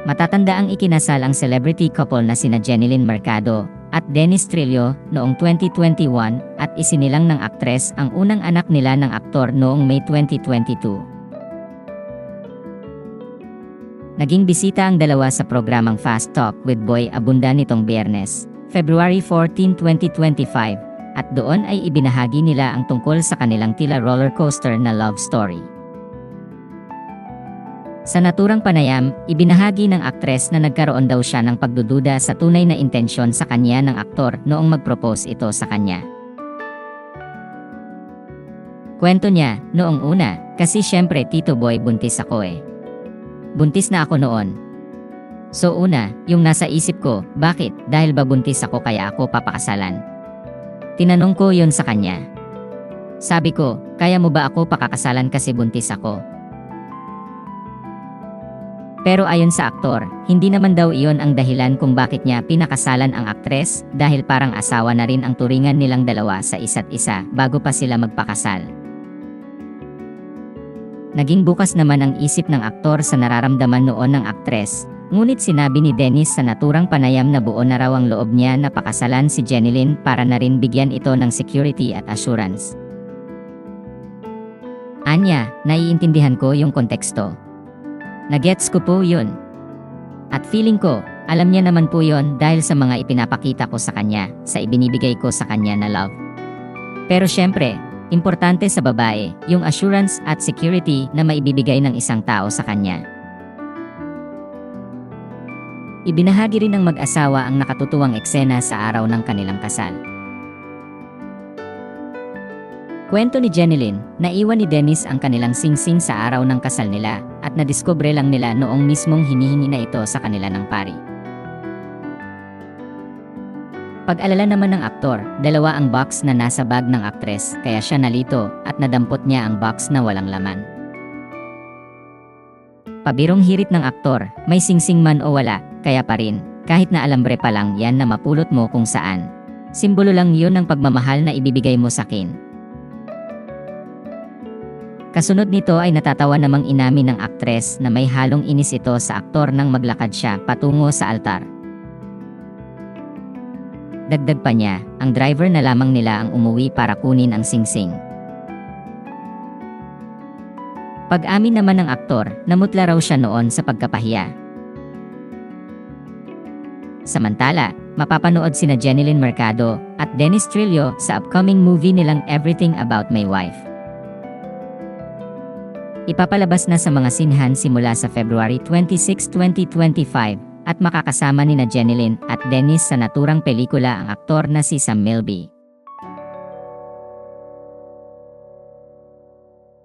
Matatanda ang ikinasal ang celebrity couple na sina Jeneline Mercado at Dennis Trillo noong 2021 at isinilang ng aktres ang unang anak nila ng aktor noong May 2022. Naging bisita ang dalawa sa programang Fast Talk with Boy Abunda nitong Biyernes, February 14, 2025, at doon ay ibinahagi nila ang tungkol sa kanilang tila roller coaster na love story. Sa naturang panayam, ibinahagi ng aktres na nagkaroon daw siya ng pagdududa sa tunay na intensyon sa kanya ng aktor noong mag-propose ito sa kanya. Kwento niya, noong una, kasi syempre Tito Boy buntis ako eh. Buntis na ako noon. So una, yung nasa isip ko, bakit? Dahil ba buntis ako kaya ako papakasalan? Tinanong ko yon sa kanya. Sabi ko, kaya mo ba ako pakakasalan kasi buntis ako? Pero ayon sa aktor, hindi naman daw iyon ang dahilan kung bakit niya pinakasalan ang aktres dahil parang asawa na rin ang turingan nilang dalawa sa isa't isa bago pa sila magpakasal. Naging bukas naman ang isip ng aktor sa nararamdaman noon ng aktres, ngunit sinabi ni Dennis sa naturang panayam na buo na raw ang loob niya na pakasalan si Jeneline para na rin bigyan ito ng security at assurance. Anya, naiintindihan ko yung konteksto. Nagets ko po yun. At feeling ko, alam niya naman po yun dahil sa mga ipinapakita ko sa kanya, sa ibinibigay ko sa kanya na love. Pero syempre, importante sa babae, yung assurance at security na maibibigay ng isang tao sa kanya. Ibinahagi rin ng mag-asawa ang nakatutuwang eksena sa araw ng kanilang kasal. Kwento ni Jeneline, naiwan ni Dennis ang kanilang singsing sa araw ng kasal nila at nadiskubre lang nila noong mismong hinihingi na ito sa kanila ng pari. Pag-alala naman ng aktor, dalawa ang box na nasa bag ng aktres kaya siya nalito at nadampot niya ang box na walang laman. Pabirong hirit ng aktor, may singsing man o wala, kaya pa rin, kahit na alambre pa lang yan na mapulot mo kung saan. Simbolo lang yun ng pagmamahal na ibibigay mo sa akin. Kasunod nito ay natatawa namang inamin ng aktres na may halong inis ito sa aktor nang maglakad siya patungo sa altar. Dagdag pa niya, ang driver na lamang nila ang umuwi para kunin ang singsing. Pag-amin naman ng aktor, namutla raw siya noon sa pagkapahiya. Samantala, mapapanood sina Jeneline Mercado at Dennis Trillo sa upcoming movie nilang Everything About My Wife. Ipapalabas na sa mga sinhan simula sa February 26, 2025 at makakasama nina Jeneline at Dennis sa naturang pelikula ang aktor na si Sam Milby.